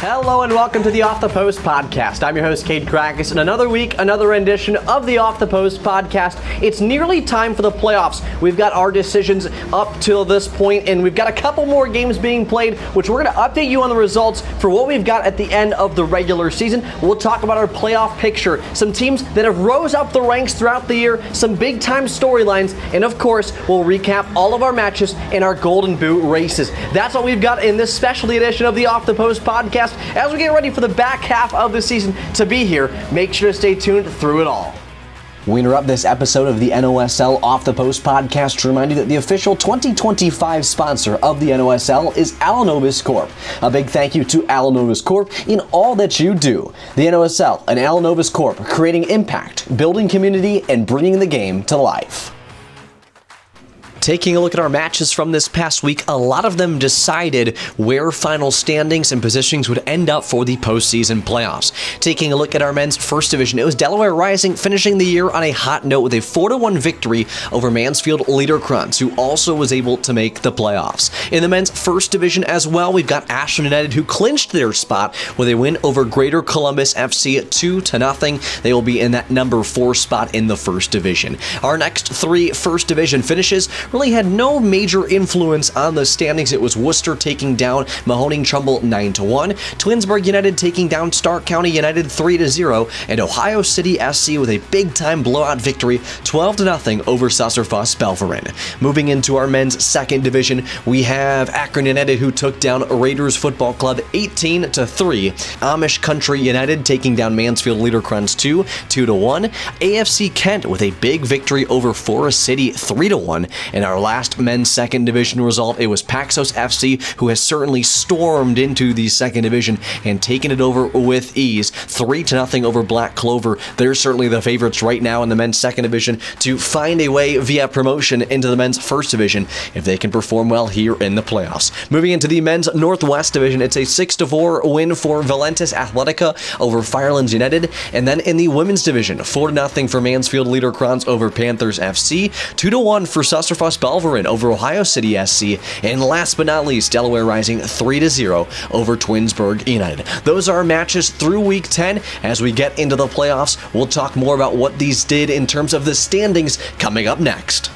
Hello and welcome to the Off the Post podcast. I'm your host, Cade Krakus, and another week, another rendition of the Off the Post podcast. It's nearly time for the playoffs. We've got our decisions up till this point, and we've got a couple more games being played, which we're going to update you on the results for what we've got at the end of the regular season. We'll talk about our playoff picture, some teams that have rose up the ranks throughout the year, some big-time storylines, and of course, we'll recap all of our matches and our Golden Boot races. That's what we've got in this specialty edition of the Off the Post podcast. As we get ready for the back half of the season to be here, make sure to stay tuned through it all. We interrupt this episode of the NOSL Off the Post podcast to remind you that the official 2025 sponsor of the NOSL is Alanovus Corp. A big thank you to Alanovus Corp in all that you do. The NOSL and Alanovus Corp, creating impact, building community, and bringing the game to life. Taking a look at our matches from this past week, a lot of them decided where final standings and positionings would end up for the postseason playoffs. Taking a look at our men's first division, it was Delaware Rising finishing the year on a hot note with a 4-1 victory over Mansfield Liederkranz, who also was able to make the playoffs. In the men's first division as well, we've got Ashland United, who clinched their spot with a win over Greater Columbus FC 2-0. They will be in that number 4 spot in the first division. Our next 3 first division finishes really had no major influence on the standings. It was Wooster taking down Mahoning Trumbull 9-1, Twinsburg United taking down Stark County United 3-0, and Ohio City SC with a big-time blowout victory 12-0 over Sassarfoss Belverin. Moving into our men's second division, we have Akron United, who took down Raiders Football Club 18-3, Amish Country United taking down Mansfield Liederkranz 2-1, AFC Kent with a big victory over Forest City 3-1, and our last men's second division result, it was Paxos FC, who has certainly stormed into the second division and taken it over with ease, 3-0 over Black Clover. They're certainly the favorites right now in the men's second division to find a way via promotion into the men's first division if they can perform well here in the playoffs. Moving into the men's Northwest division, it's a 6-4 win for Valentis Athletica over Firelands United, and then in the women's division, 4-0 for Mansfield Liederkranz over Panthers FC, 2-1 for Sassarfoss Belverin over Ohio City SC, and last but not least, Delaware Rising 3-0 over Twinsburg United. Those are our matches through Week 10. As we get into the playoffs, we'll talk more about what these did in terms of the standings coming up next.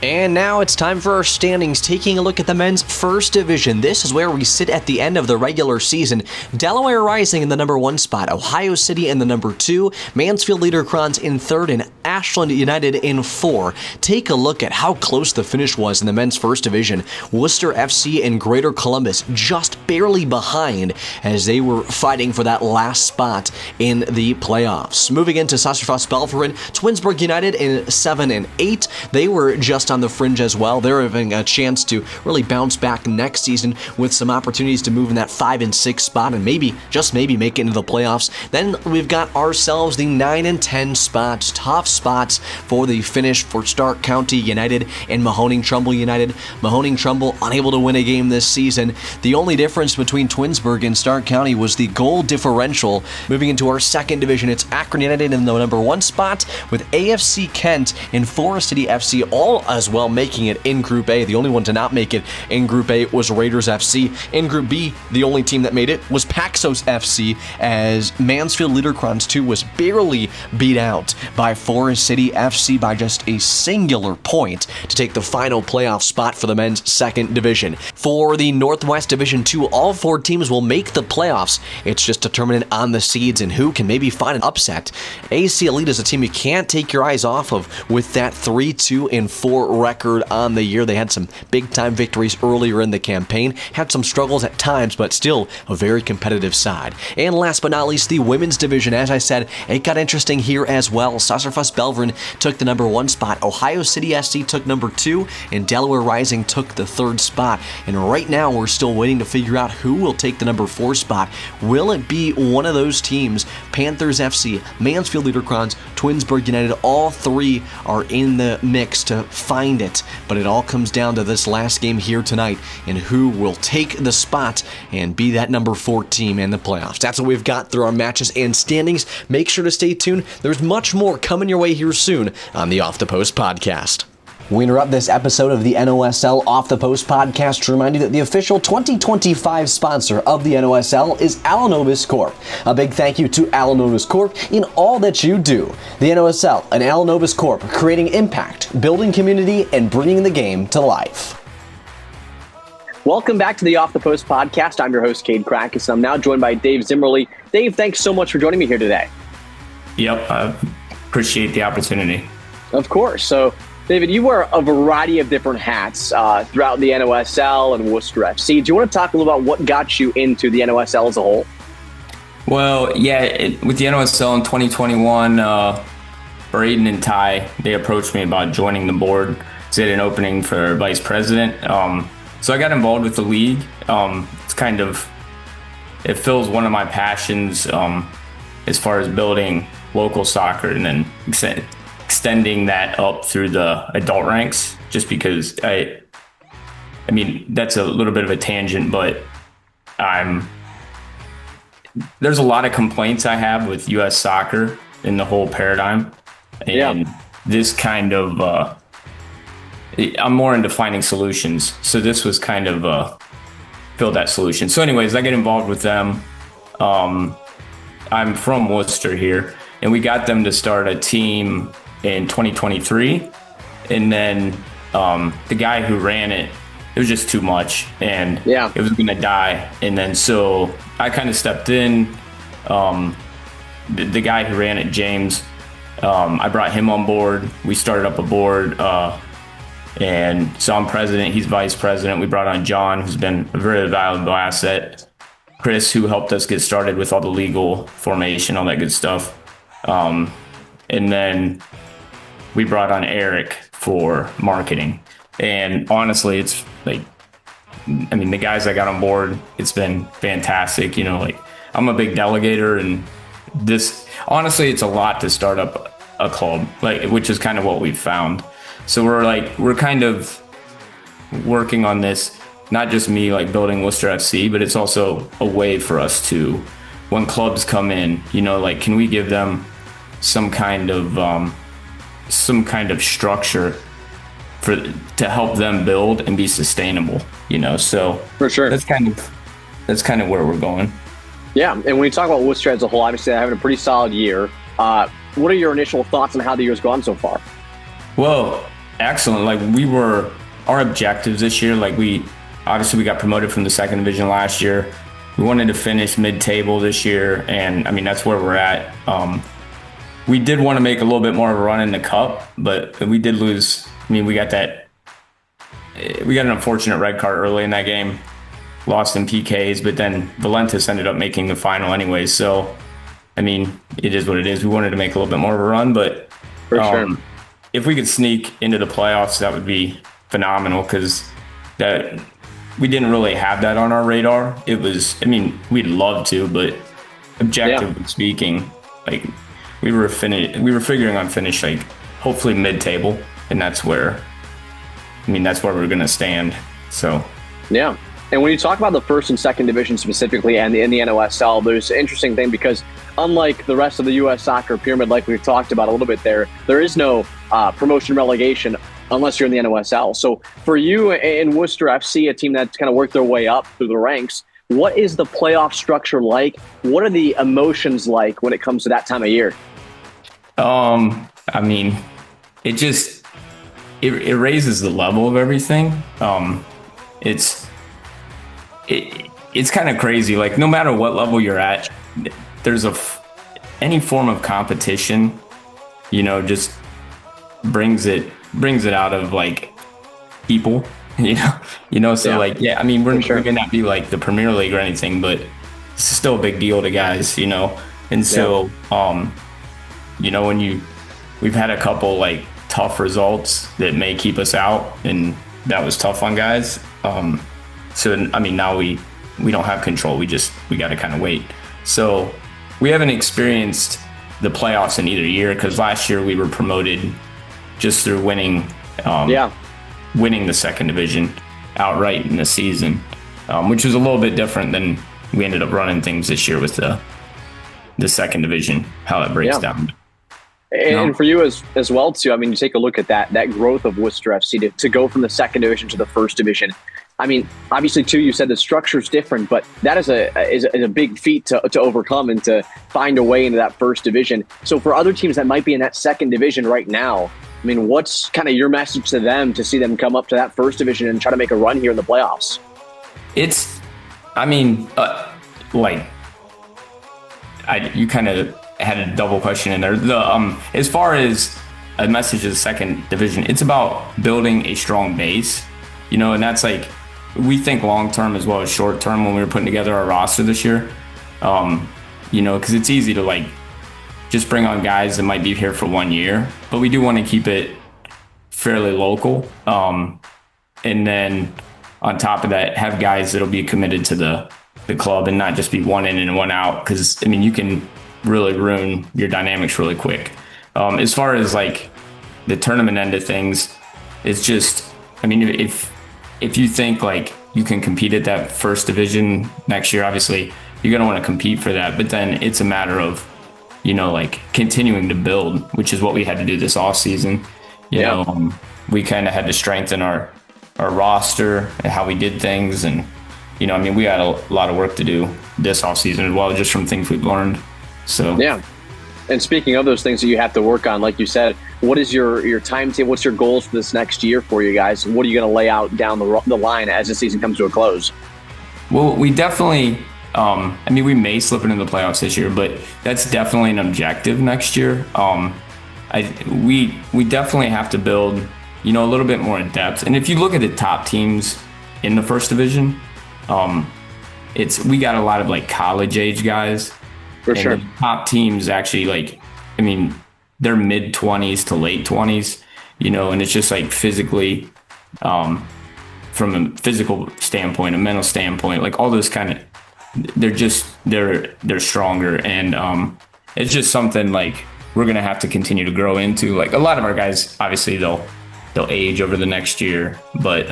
And now it's time for our standings, taking a look at the men's first division. This is where we sit at the end of the regular season. Delaware Rising in the number 1 spot, Ohio City in the number 2, Mansfield Liederkranz in 3rd, and Ashland United in 4. Take a look at how close the finish was in the men's first division. Worcester FC and Greater Columbus just barely behind as they were fighting for that last spot in the playoffs. Moving into Sassarfoss Belverin, Twinsburg United in 7 and 8. They were just on the fringe as well. They're having a chance to really bounce back next season with some opportunities to move in that 5 and 6 spot and maybe, just maybe, make it into the playoffs. Then we've got ourselves the 9 and 10 spots, tough spots for the finish for Stark County United and Mahoning Trumbull United. Mahoning Trumbull unable to win a game this season. The only difference between Twinsburg and Stark County was the goal differential. Moving into our second division, it's Akron United in the number 1 spot with AFC Kent and Forest City FC all as well making it in Group A. The only one to not make it in Group A was Raiders FC. In Group B, the only team that made it was Paxos FC, as Mansfield Liederkranz 2 was barely beat out by Forest City FC by just a singular point to take the final playoff spot for the men's second division. For the Northwest Division 2, all 4 teams will make the playoffs. It's just determined on the seeds and who can maybe find an upset. AC Elite is a team you can't take your eyes off of with that 3-2-4 record on the year. They had some big-time victories earlier in the campaign, had some struggles at times, but still a very competitive side. And last but not least, the women's division. As I said, it got interesting here as well. Sassarfoss Belverin took the number 1 spot, Ohio City SC took number 2, and Delaware Rising took the 3rd spot. And right now, we're still waiting to figure out who will take the number 4 spot. Will it be one of those teams? Panthers FC, Mansfield Liederkranz, Twinsburg United, all 3 are in the mix to find it, but it all comes down to this last game here tonight and who will take the spot and be that number 4 team in the playoffs. That's what we've got through our matches and standings. Make sure to stay tuned. There's much more coming your way here soon on the Off the Post podcast. We interrupt this episode of the NOSL Off the Post podcast to remind you that the official 2025 sponsor of the NOSL is Alanovus Corp. A big thank you to Alanovus Corp in all that you do. The NOSL and Alanovus Corp, creating impact, building community, and bringing the game to life. Welcome back to the Off the Post podcast. I'm your host, Cade Krackus, and I'm now joined by Dave Zimmerly. Dave, thanks so much for joining me here today. Yep, I appreciate the opportunity. Of course. So, David, you wear a variety of different hats throughout the NOSL and Wooster FC. Do you want to talk a little about what got you into the NOSL as a whole? Well, with the NOSL in 2021, Braden and Ty, they approached me about joining the board. They had an opening for vice president. So I got involved with the league. It fills one of my passions as far as building local soccer and then extending that up through the adult ranks, just because I mean, that's a little bit of a tangent, but there's a lot of complaints I have with U.S. soccer in the whole paradigm. And this kind of, I'm more into finding solutions. So this was kind of fill that solution. So anyways, I get involved with them. I'm from Wooster here, and we got them to start a team in 2023, and then the guy who ran it was just too much, and it was going to die. And then so I kind of stepped in. The guy who ran it, James, I brought him on board. We started up a board, and so I'm president, he's vice president. We brought on John, who's been a very valuable asset. Chris, who helped us get started with all the legal formation, all that good stuff. And then we brought on Eric for marketing. And honestly, it's like, I mean, the guys I got on board, it's been fantastic. You know, like, I'm a big delegator, and honestly, it's a lot to start up a club, like, which is kind of what we've found. So we're kind of working on this, not just me like building Wooster FC, but it's also a way for us to, when clubs come in, you know, like, can we give them some kind of structure to help them build and be sustainable, you know? So for sure, that's kind of where we're going. Yeah, and when you talk about Wooster as a whole, obviously they're having a pretty solid year. What are your initial thoughts on how the year's gone so far? Well, excellent. Like, our objectives this year, like, we got promoted from the second division last year. We wanted to finish mid-table this year, and I mean, that's where we're at. We did want to make a little bit more of a run in the cup, but we did lose. I mean, we got an unfortunate red card early in that game, lost in PKs, but then Valentis ended up making the final anyway. So, I mean, it is what it is. We wanted to make a little bit more of a run, but for sure, if we could sneak into the playoffs, that would be phenomenal, because we didn't really have that on our radar. It was, I mean, we'd love to, but objectively speaking, like, we were figuring on finish, like, hopefully mid-table, and that's where we're going to stand. So, yeah. And when you talk about the first and second division specifically, and in the NOSL, there's an interesting thing, because unlike the rest of the U.S. soccer pyramid, like we've talked about a little bit there is no promotion relegation unless you're in the NOSL. So for you in Wooster FC, a team that's kind of worked their way up through the ranks, what is the playoff structure like? What are the emotions like when it comes to that time of year? I mean, it raises the level of everything. It's kind of crazy. Like, no matter what level you're at, there's any form of competition, you know, just brings it out of, like, people, so like, I mean, we're gonna not be like the Premier League or anything, but it's still a big deal to guys, you know. And so you know, we've had a couple, like, tough results that may keep us out, and that was tough on guys. So I mean, now we don't have control, we got to kind of wait. So we haven't experienced the playoffs in either year, because last year we were promoted just through winning the second division outright in the season, which was a little bit different than we ended up running things this year with the second division, how that breaks down. And for you as well, too, I mean, you take a look at that growth of Worcester FC to go from the second division to the first division. I mean, obviously, too, you said the structure's different, but that is a big feat to overcome and to find a way into that first division. So for other teams that might be in that second division right now, I mean, what's kind of your message to them to see them come up to that first division and try to make a run here in the playoffs? You kind of had a double question in there. As far as a message of the second division, it's about building a strong base, and that's like, we think long-term as well as short-term when we were putting together our roster this year, because it's easy to like just bring on guys that might be here for 1 year, but we do want to keep it fairly local. And then on top of that, have guys that'll be committed to the club and not just be one in and one out. Because, I mean, you can really ruin your dynamics really quick. As far as like the tournament end of things, it's just, I mean, if you think like you can compete at that first division next year, obviously you're going to want to compete for that. But then it's a matter of, like continuing to build, which is what we had to do this off season. We kind of had to strengthen our roster and how we did things. And, we had a lot of work to do this off season as well, just from things we've learned. So, yeah. And speaking of those things that you have to work on, like you said, what is your timetable? What's your goals for this next year for you guys? What are you going to lay out down the line as the season comes to a close? Well, we definitely, we may slip into the playoffs this year, but that's definitely an objective next year. We definitely have to build, a little bit more in depth. And if you look at the top teams in the first division, we got a lot of like college age guys. For sure. The top teams actually they're mid 20s to late 20s, and it's just like physically, from a physical standpoint, a mental standpoint, like all those kind of, they're stronger. And it's just something like we're going to have to continue to grow into. Like a lot of our guys, obviously they'll age over the next year, but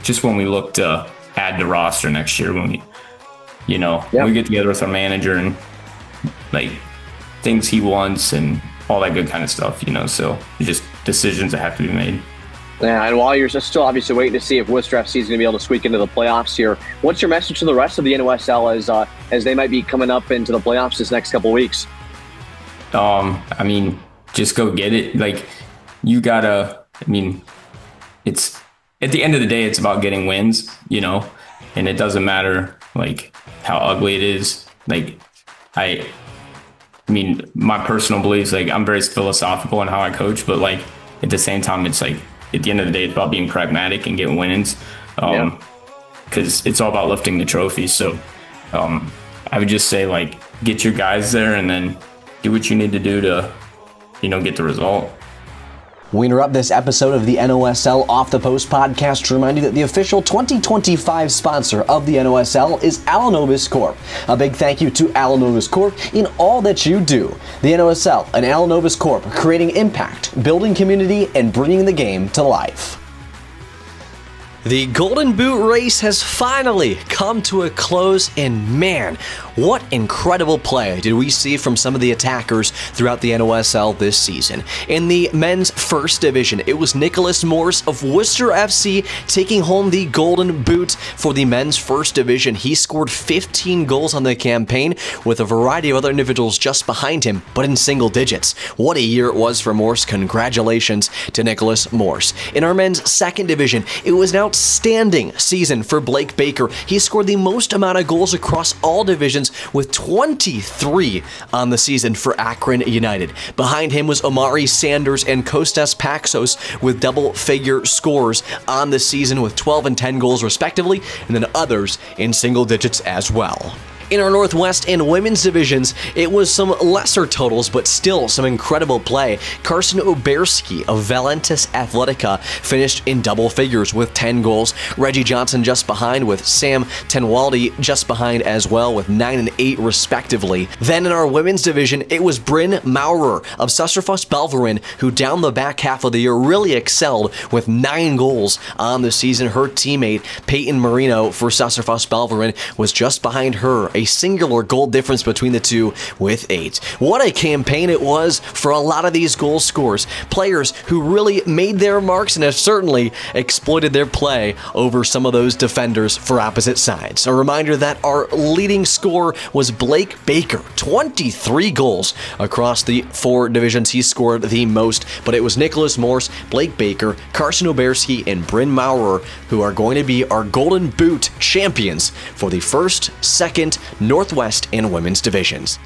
just when we look to add the roster next year, when we, we get together with our manager and like things he wants and all that good kind of stuff, so it's just decisions that have to be made. Yeah, and while you're still obviously waiting to see if Worcester FC is going to be able to squeak into the playoffs here, what's your message to the rest of the NOSL as they might be coming up into the playoffs this next couple of weeks? Just go get it. Like, you gotta, it's at the end of the day, it's about getting wins, and it doesn't matter like how ugly it is. Like, my personal beliefs, like I'm very philosophical in how I coach, but like at the same time, it's like at the end of the day, it's about being pragmatic and getting wins. Because it's all about lifting the trophies. So I would just say like get your guys there and then do what you need to do to, get the result. We interrupt this episode of the NOSL Off the Post podcast to remind you that the official 2025 sponsor of the NOSL is Alanovis Corp. A big thank you to Alanovis Corp in all that you do. The NOSL and Alanovis Corp, creating impact, building community, and bringing the game to life. The Golden Boot race has finally come to a close, and man, what incredible play did we see from some of the attackers throughout the NOSL this season. In the men's first division, it was Nicholas Morse of Wooster FC taking home the Golden Boot for the men's first division. He scored 15 goals on the campaign, with a variety of other individuals just behind him, but in single digits. What a year it was for Morse. Congratulations to Nicholas Morse. In our men's second division, it was an outstanding season for Blake Baker. He scored the most amount of goals across all divisions, with 23 on the season for Akron United. Behind him was Omari Sanders and Kostas Paxos with double-figure scores on the season with 12 and 10 goals respectively, and then others in single digits as well. In our Northwest and women's divisions, it was some lesser totals, but still some incredible play. Carson Oberski of Valentis Athletica finished in double figures with 10 goals. Reggie Johnson just behind, with Sam Tenwaldi just behind as well with 9 and 8 respectively. Then in our women's division, it was Bryn Maurer of Sassafras Belverin who down the back half of the year really excelled with 9 goals on the season. Her teammate Peyton Marino for Sassafras Belverin was just behind her a singular goal difference between the two with 8. What a campaign it was for a lot of these goal scorers. Players who really made their marks and have certainly exploited their play over some of those defenders for opposite sides. A reminder that our leading scorer was Blake Baker. 23 goals across the 4 divisions. He scored the most, but it was Nicholas Morse, Blake Baker, Carson Oberski, and Bryn Maurer who are going to be our Golden Boot champions for the first, second, Northwest, and women's divisions.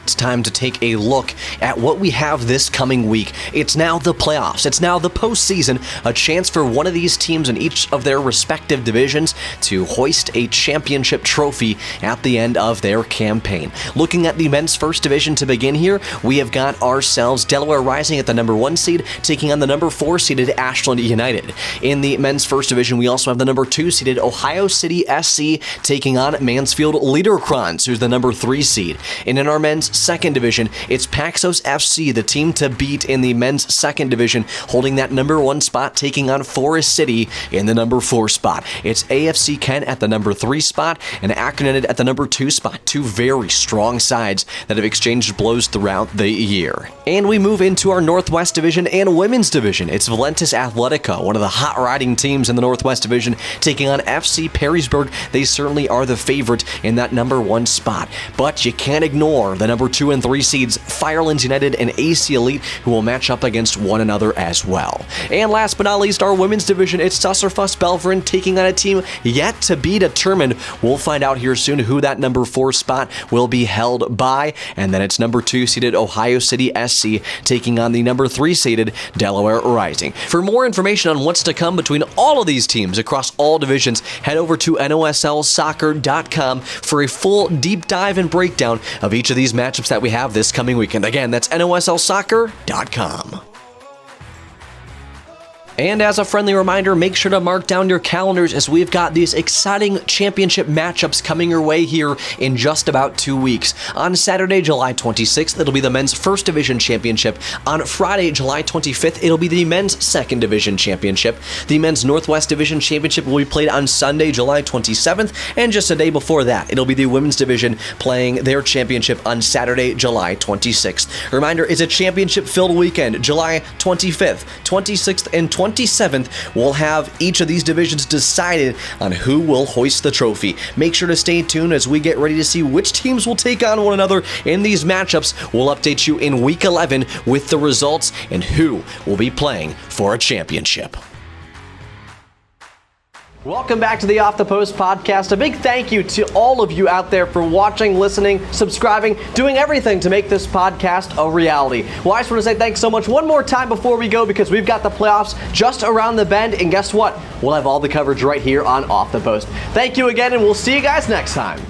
It's time to take a look at what we have this coming week. It's now the playoffs. It's now the postseason, a chance for one of these teams in each of their respective divisions to hoist a championship trophy at the end of their campaign. Looking at the men's first division to begin here, we have got ourselves Delaware Rising at the number 1 seed, taking on the number 4 seeded Ashland United. In the men's first division, we also have the number 2 seeded Ohio City SC taking on Mansfield Liederkranz, who's the number 3 seed. And in our men's second division, it's Paxos FC, the team to beat in the men's second division, holding that number 1 spot, taking on Forest City in the number 4 spot. It's AFC Kent at the number 3 spot and Akron United at the number 2 spot. Two very strong sides that have exchanged blows throughout the year. And we move into our Northwest division and women's division. It's Valentis Athletica, one of the hot riding teams in the Northwest division, taking on FC Perrysburg. They certainly are the favorite in that number 1 spot, but you can't ignore the number 2 and 3 seeds Firelands United and AC Elite, who will match up against one another as well. And last but not least, our women's division, it's Tusserfuss Belverin taking on a team yet to be determined. We'll find out here soon who that number 4 spot will be held by, and then it's number 2 seeded Ohio City SC taking on the number 3 seeded Delaware Rising. For more information on what's to come between all of these teams across all divisions, head over to NOSLsoccer.com for a full deep dive and breakdown of each of these matchups that we have this coming weekend. Again, that's NOSLsoccer.com. And as a friendly reminder, make sure to mark down your calendars as we've got these exciting championship matchups coming your way here in just about 2 weeks. On Saturday, July 26th, it'll be the men's first division championship. On Friday, July 25th, it'll be the men's second division championship. The men's Northwest division championship will be played on Sunday, July 27th, and just a day before that, it'll be the women's division playing their championship on Saturday, July 26th. Reminder, it's a championship-filled weekend. July 25th, 26th, and 27th, we'll have each of these divisions decided on who will hoist the trophy. Make sure to stay tuned as we get ready to see which teams will take on one another in these matchups. We'll update you in Week 11 with the results and who will be playing for a championship. Welcome back to the Off the Post podcast. A big thank you to all of you out there for watching, listening, subscribing, doing everything to make this podcast a reality. Well, I just want to say thanks so much one more time before we go, because we've got the playoffs just around the bend, and guess what? We'll have all the coverage right here on Off the Post. Thank you again, and we'll see you guys next time.